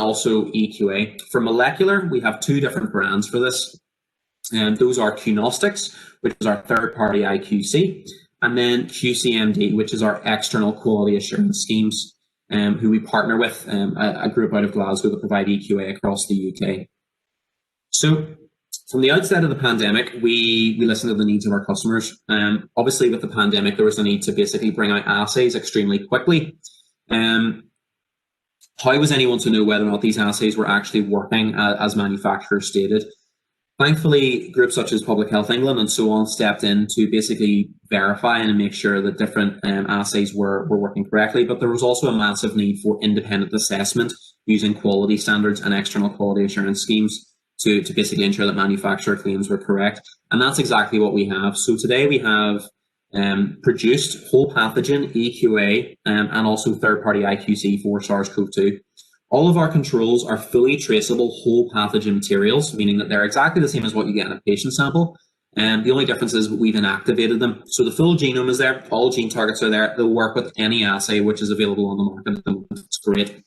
also EQA. For molecular, we have two different brands for this. And those are Qnostics, which is our third-party IQC, and then QCMD, which is our external quality assurance schemes, who we partner with, a group out of Glasgow that provide EQA across the UK. So from the outset of the pandemic, we listened to the needs of our customers. Obviously, with the pandemic, there was a need to basically bring out assays extremely quickly. How was anyone to know whether or not these assays were actually working as manufacturers stated? Thankfully, groups such as Public Health England and so on stepped in to basically verify and make sure that different assays were working correctly. But there was also a massive need for independent assessment using quality standards and external quality assurance schemes to basically ensure that manufacturer claims were correct. And that's exactly what we have. So today we have produced whole pathogen, EQA, and also third-party IQC for SARS-CoV-2. All of our controls are fully traceable whole pathogen materials, meaning that they're exactly the same as what you get in a patient sample. And the only difference is we've inactivated them. So the full genome is there, all gene targets are there. They'll work with any assay which is available on the market at the moment. It's great.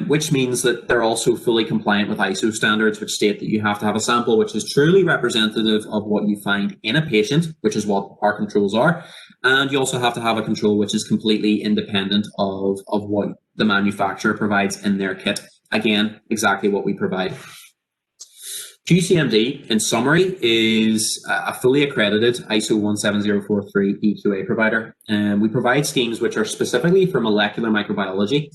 Which means that they're also fully compliant with ISO standards, which state that you have to have a sample which is truly representative of what you find in a patient, which is what our controls are. And you also have to have a control which is completely independent of what the manufacturer provides in their kit. Again, exactly what we provide. QCMD, in summary, is a fully accredited ISO 17043 EQA provider. And we provide schemes which are specifically for molecular microbiology.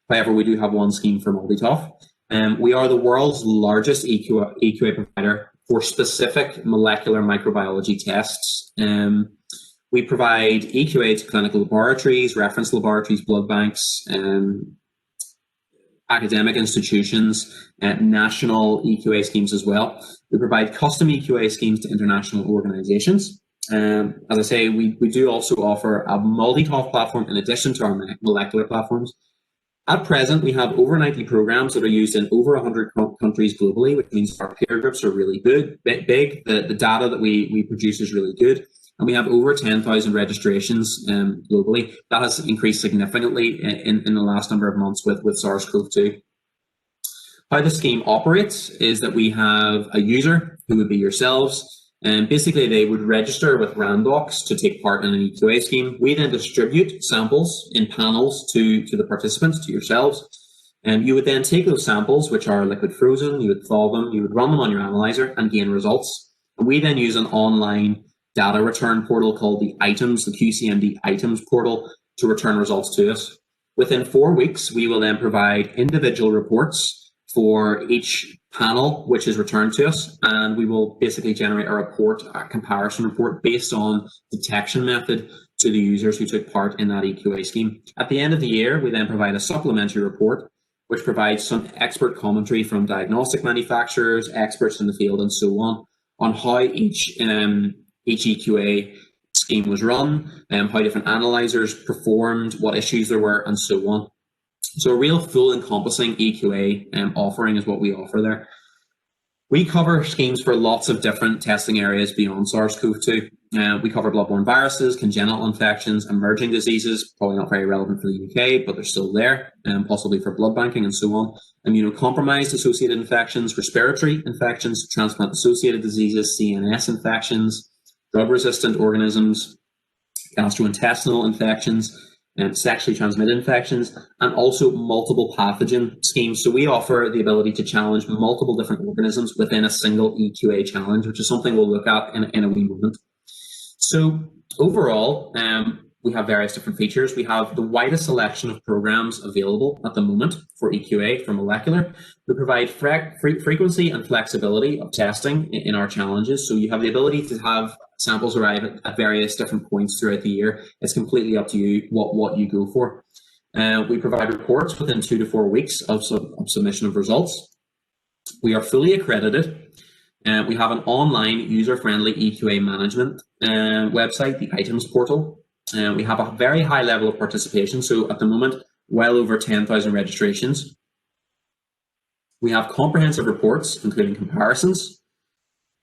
However, we do have one scheme for multi-TOF. We are the world's largest EQA provider for specific molecular microbiology tests. We provide EQA to clinical laboratories, reference laboratories, blood banks, academic institutions, national EQA schemes as well. We provide custom EQA schemes to international organizations. As I say, we do also offer a multi-TOF platform in addition to our molecular platforms. At present, we have over 90 programs that are used in over 100 countries globally, which means our peer groups are really good, big. The data that we produce is really good. And we have over 10,000 registrations globally. That has increased significantly in the last number of months with SARS-CoV-2. How the scheme operates is that we have a user who would be yourselves, and basically they would register with Randox to take part in an EQA scheme. We then distribute samples in panels to the participants, to yourselves. And you would then take those samples, which are liquid frozen, you would thaw them, you would run them on your analyzer and gain results. And we then use an online data return portal called the QCMD items portal to return results to us. Within 4 weeks, we will then provide individual reports for each panel which is returned to us, and we will basically generate a comparison report based on detection method to the users who took part in that EQA scheme. At the end of the year, we then provide a supplementary report which provides some expert commentary from diagnostic manufacturers, experts in the field, and so on how each EQA scheme was run, how different analyzers performed, what issues there were, and so on. So a real full encompassing EQA offering is what we offer there. We cover schemes for lots of different testing areas beyond SARS-CoV-2. We cover bloodborne viruses, congenital infections, emerging diseases, probably not very relevant for the UK, but they're still there, possibly for blood banking and so on. Immunocompromised associated infections, respiratory infections, transplant-associated diseases, CNS infections, drug-resistant organisms, gastrointestinal infections, sexually transmitted infections, and also multiple pathogen schemes. So we offer the ability to challenge multiple different organisms within a single EQA challenge, which is something we'll look at in a wee moment. So overall, we have various different features. We have the widest selection of programs available at the moment for EQA, for molecular. We provide frequency and flexibility of testing in our challenges. So you have the ability to have samples arrive at various different points throughout the year. It's completely up to you what you go for. We provide reports within 2 to 4 weeks of submission of results. We are fully accredited. We have an online user-friendly EQA management website, the items portal. We have a very high level of participation. So at the moment, well over 10,000 registrations. We have comprehensive reports, including comparisons.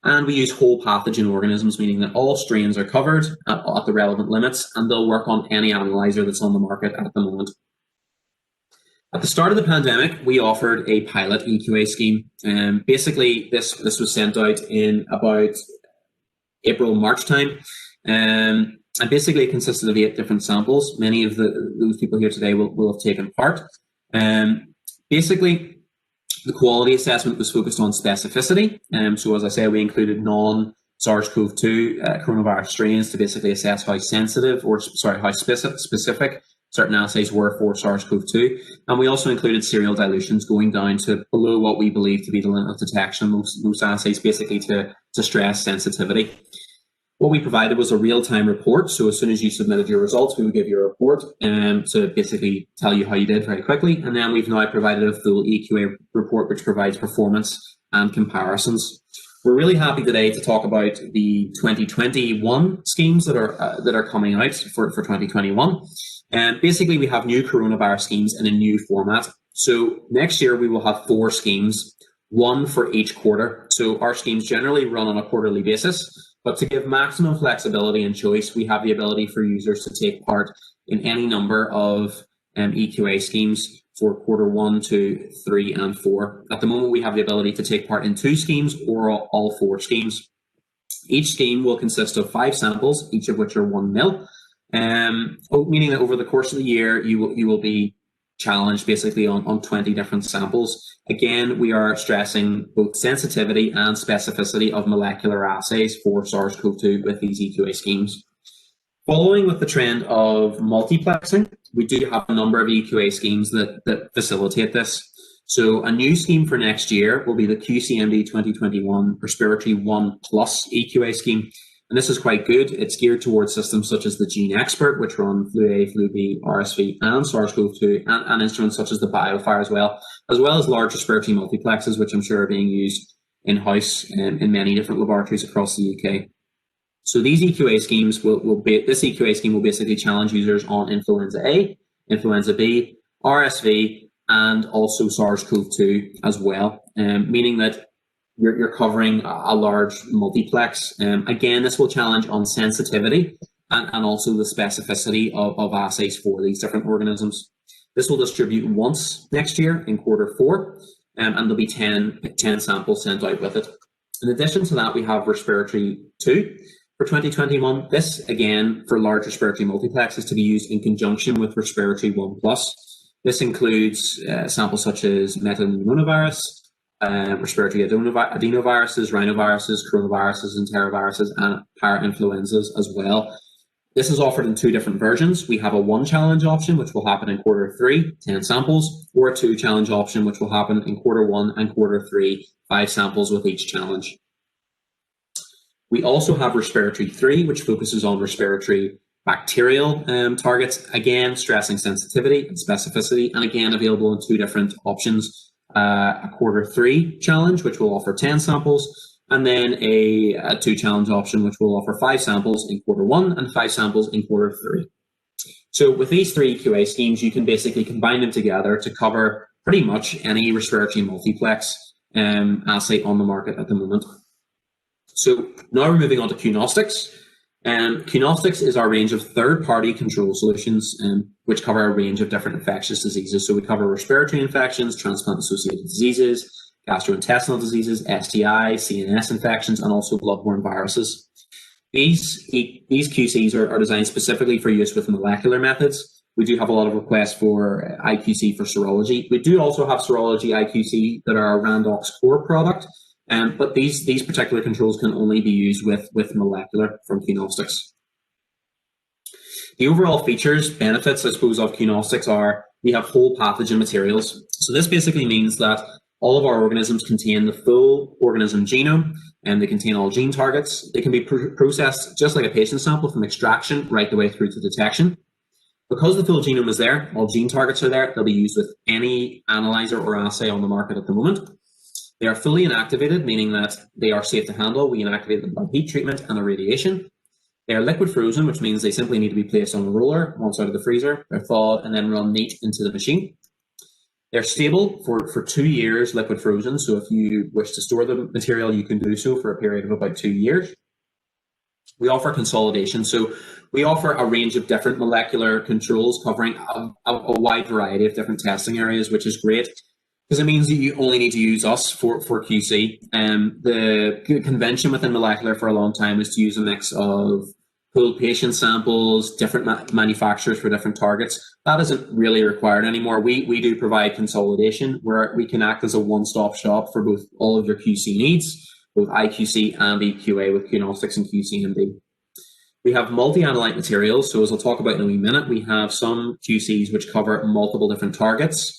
And we use whole pathogen organisms, meaning that all strains are covered at the relevant limits, and they'll work on any analyzer that's on the market at the moment. At the start of the pandemic, we offered a pilot EQA scheme. Basically, this was sent out in about April, March time. And basically it consisted of 8 different samples. Many of those people here today will have taken part. Basically, the quality assessment was focused on specificity. So as I say, we included non-SARS-CoV-2 coronavirus strains to basically assess how sensitive, or sorry, how specific certain assays were for SARS-CoV-2. And we also included serial dilutions going down to below what we believe to be the limit of detection of most assays, basically to stress sensitivity. What we provided was a real-time report. So as soon as you submitted your results, we would give you a report to basically tell you how you did very quickly. And then we've now provided a full EQA report, which provides performance and comparisons. We're really happy today to talk about the 2021 schemes that are coming out for 2021. And basically, we have new coronavirus schemes in a new format. So next year, we will have 4 schemes, 1 for each quarter. So our schemes generally run on a quarterly basis. But to give maximum flexibility and choice, we have the ability for users to take part in any number of EQA schemes for quarter 1, 2, 3, and 4. At the moment, we have the ability to take part in 2 schemes or all 4 schemes. Each scheme will consist of 5 samples, each of which are 1 mil, meaning that over the course of the year, you will be challenged basically on 20 different samples. Again, we are stressing both sensitivity and specificity of molecular assays for SARS-CoV-2 with these EQA schemes. Following with the trend of multiplexing, we do have a number of EQA schemes that facilitate this. So a new scheme for next year will be the QCMD 2021 Respiratory 1 Plus EQA scheme. And this is quite good. It's geared towards systems such as the Gene Expert, which run flu A, flu B, RSV, and SARS-CoV-2, and instruments such as the BioFire as well as large respiratory multiplexes, which I'm sure are being used in-house in many different laboratories across the UK. So these EQA schemes this EQA scheme will basically challenge users on influenza A, influenza B, RSV, and also SARS-CoV-2 as well, meaning that you're covering a large multiplex. Again, this will challenge on sensitivity and also the specificity of assays for these different organisms. This will distribute once next year in quarter 4, and there'll be 10 samples sent out with it. In addition to that, we have Respiratory 2 for 2021. This, again, for large respiratory multiplex, is to be used in conjunction with Respiratory 1 Plus. This includes samples such as metapneumovirus, respiratory adenoviruses, rhinoviruses, coronaviruses, enteroviruses, and parainfluenzas as well. This is offered in 2 different versions. We have a 1 challenge option, which will happen in quarter 3, 10 samples, or a 2 challenge option, which will happen in quarter 1 and quarter 3, 5 samples with each challenge. We also have Respiratory 3, which focuses on respiratory bacterial targets, again, stressing sensitivity and specificity, and again, available in 2 different options. A quarter 3 challenge, which will offer 10 samples, and then a 2 challenge option, which will offer 5 samples in quarter 1 and 5 samples in quarter 3. So with these 3 QA schemes, you can basically combine them together to cover pretty much any respiratory multiplex assay on the market at the moment. So now we're moving on to Qnostics. Qnostics is our range of third-party control solutions which cover a range of different infectious diseases. So we cover respiratory infections, transplant-associated diseases, gastrointestinal diseases, STI, CNS infections, and also bloodborne viruses. These QCs are designed specifically for use with molecular methods. We do have a lot of requests for IQC for serology. We do also have serology IQC that are a Randox core product, but these particular controls can only be used with molecular from Qnostics. The overall features, benefits, I suppose, of Qnostics are we have whole pathogen materials. So this basically means that all of our organisms contain the full organism genome, and they contain all gene targets. They can be processed just like a patient sample from extraction right the way through to detection. Because the full genome is there, all gene targets are there, they'll be used with any analyzer or assay on the market at the moment. They are fully inactivated, meaning that they are safe to handle. We inactivate them by heat treatment and irradiation. They are liquid frozen, which means they simply need to be placed on a roller once out of the freezer. They're thawed and then run neat into the machine. They're stable for 2 years, liquid frozen. So if you wish to store the material, you can do so for a period of about 2 years. We offer consolidation. So we offer a range of different molecular controls covering a wide variety of different testing areas, which is great because it means that you only need to use us for QC. The convention within molecular for a long time was to use a mix of pooled patient samples, different manufacturers for different targets. That isn't really required anymore. We do provide consolidation where we can act as a one-stop shop for both all of your QC needs, both IQC and EQA with Qnostics and QCMD. We have multi-analyte materials. So as I'll talk about in a wee minute, we have some QCs which cover multiple different targets.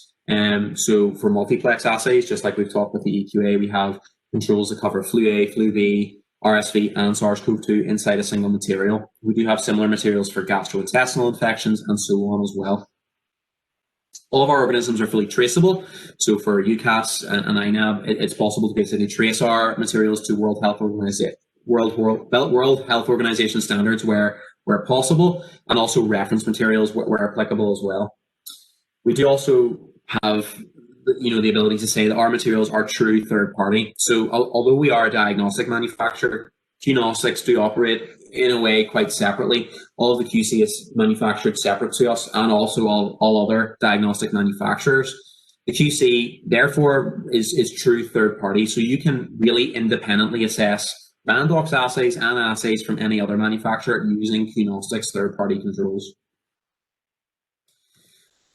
So for multiplex assays, just like we've talked with the EQA, we have controls that cover flu A, flu B, RSV and SARS-CoV-2 inside a single material. We do have similar materials for gastrointestinal infections and so on as well. All of our organisms are fully traceable. So for UCAS and INAB, it's possible to basically trace our materials to World Health Organization standards where possible, and also reference materials where applicable as well. We do also have the ability to say that our materials are true third party. So although we are a diagnostic manufacturer, Qnostics do operate in a way quite separately. All of the QC is manufactured separate to us and also all other diagnostic manufacturers. The QC, therefore, is true third party. So you can really independently assess Randox assays and assays from any other manufacturer using Qnostics third party controls.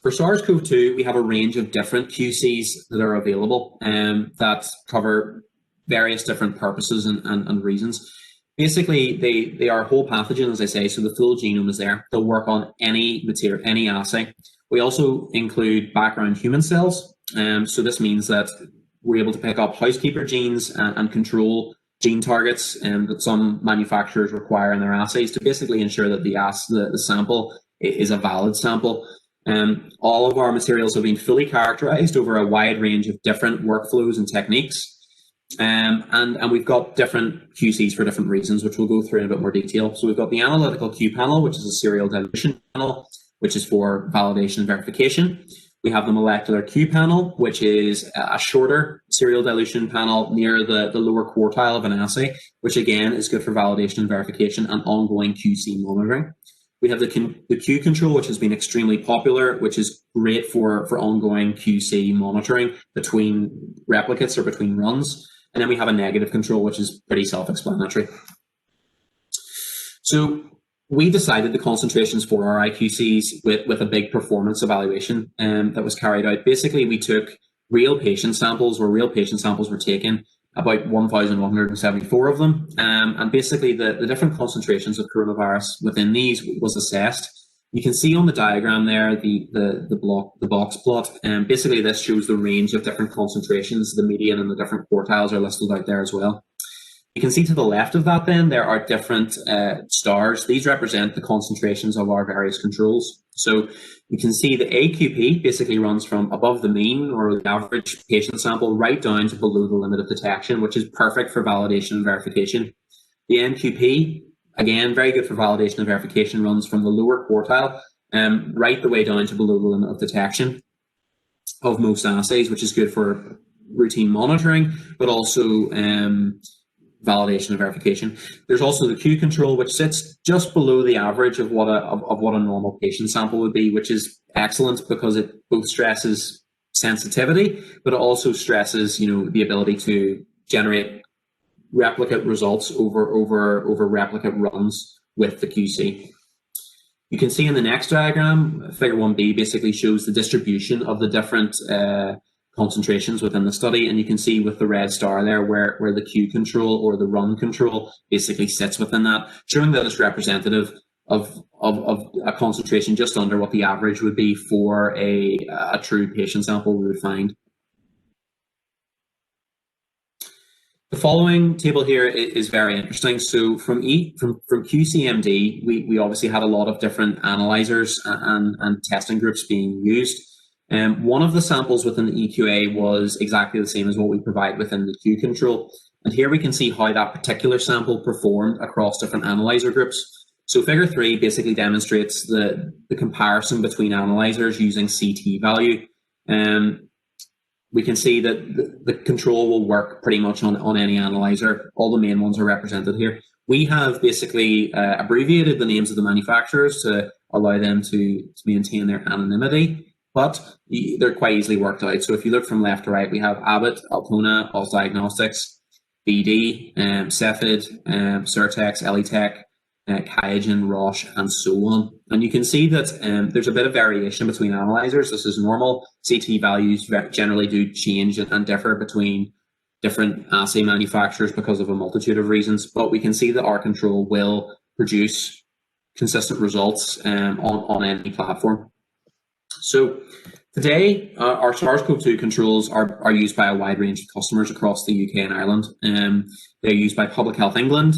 For SARS-CoV-2, we have a range of different QCs that are available that cover various different purposes and reasons. Basically, they are whole pathogen, as I say, so the full genome is there. They'll work on any material, any assay. We also include background human cells. So this means that we're able to pick up housekeeper genes and control gene targets that some manufacturers require in their assays to basically ensure that the sample is a valid sample. All of our materials have been fully characterized over a wide range of different workflows and techniques. And we've got different QCs for different reasons, which we'll go through in a bit more detail. So we've got the analytical Q panel, which is a serial dilution panel, which is for validation and verification. We have the molecular Q panel, which is a shorter serial dilution panel near the lower quartile of an assay, which again is good for validation and verification and ongoing QC monitoring. We have the Q control, which has been extremely popular, which is great for ongoing QC monitoring between replicates or between runs. And then we have a negative control, which is pretty self-explanatory. So we decided the concentrations for our IQCs with a big performance evaluation that was carried out. Basically, we took real patient samples were taken, about 1,174 of them. And basically the different concentrations of coronavirus within these was assessed. You can see on the diagram there, the box plot. Basically this shows the range of different concentrations. The median and the different quartiles are listed out there as well. You can see to the left of that then, there are different stars. These represent the concentrations of our various controls. So you can see the AQP basically runs from above the mean or the average patient sample right down to below the limit of detection, which is perfect for validation and verification. The NQP, again, very good for validation and verification, runs from the lower quartile right the way down to below the limit of detection of most assays, which is good for routine monitoring, but also validation and verification. There's also the Q control, which sits just below the average of what a normal patient sample would be, which is excellent because it both stresses sensitivity, but it also stresses, the ability to generate replicate results over replicate runs with the QC. You can see in the next diagram, figure 1b basically shows the distribution of the different concentrations within the study, and you can see with the red star there where the Q control or the run control basically sits within that, showing that it's representative of a concentration just under what the average would be for a true patient sample we would find. The following table here is very interesting. So from QCMD, we obviously had a lot of different analyzers and testing groups being used. One of the samples within the EQA was exactly the same as what we provide within the Q control. And here we can see how that particular sample performed across different analyzer groups. So figure 3 basically demonstrates the comparison between analyzers using CT value. We can see that the control will work pretty much on any analyzer. All the main ones are represented here. We have basically abbreviated the names of the manufacturers to allow them to maintain their anonymity, but they're quite easily worked out. So if you look from left to right, we have Abbott, Altona, Qnostics, BD, Cepheid, Certex, Elitech, Qiagen, Roche, and so on. And you can see that there's a bit of variation between analyzers. This is normal. CT values generally do change and differ between different assay manufacturers because of a multitude of reasons, but we can see that our control will produce consistent results on any platform. So today, our SARS-CoV-2 controls are used by a wide range of customers across the UK and Ireland. They're used by Public Health England,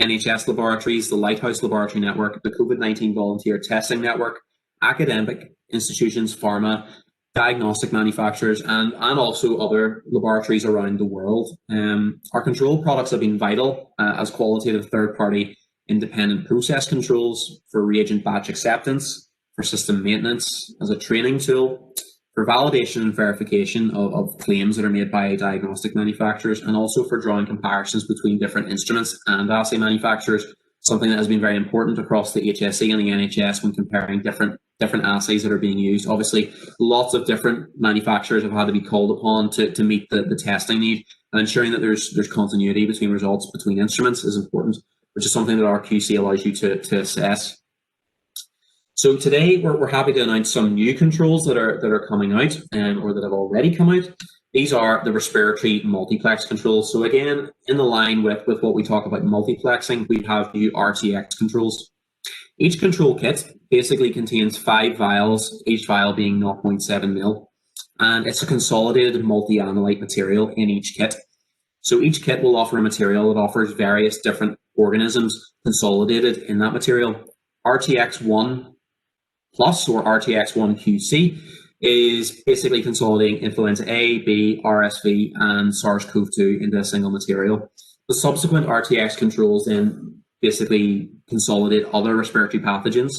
NHS laboratories, the Lighthouse Laboratory Network, the COVID-19 Volunteer Testing Network, academic institutions, pharma, diagnostic manufacturers, and also other laboratories around the world. Our control products have been vital as qualitative third-party independent process controls for reagent batch acceptance, for system maintenance, as a training tool, for validation and verification of claims that are made by diagnostic manufacturers, and also for drawing comparisons between different instruments and assay manufacturers, something that has been very important across the HSE and the NHS when comparing different assays that are being used. Obviously, lots of different manufacturers have had to be called upon to meet the testing need, and ensuring that there's continuity between results between instruments is important, which is something that our QC allows you to assess. So today we're happy to announce some new controls that are coming out or that have already come out. These are the respiratory multiplex controls. So again, in the line with what we talk about multiplexing, we have new RTX controls. Each control kit basically contains 5 vials, each vial being 0.7 mil, and it's a consolidated multi-analyte material in each kit. So each kit will offer a material that offers various different organisms consolidated in that material. RTX1 Plus or RTX1 QC is basically consolidating influenza A, B, RSV, and SARS-CoV-2 into a single material. The subsequent RTX controls then basically consolidate other respiratory pathogens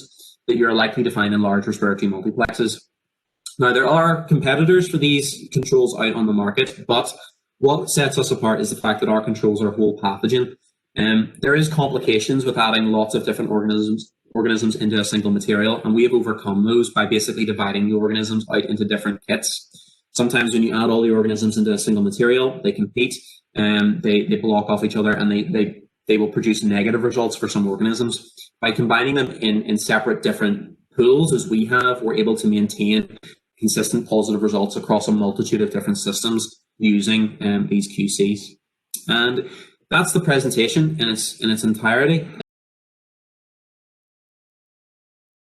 that you're likely to find in large respiratory multiplexes. Now, there are competitors for these controls out on the market, but what sets us apart is the fact that our controls are whole pathogen. There is complications with adding lots of different organisms into a single material, and we have overcome those by basically dividing the organisms out into different kits. Sometimes when you add all the organisms into a single material, they compete, they block off each other, and they will produce negative results for some organisms. By combining them in separate different pools, as we have, we're able to maintain consistent positive results across a multitude of different systems using these QCs. And that's the presentation in its entirety.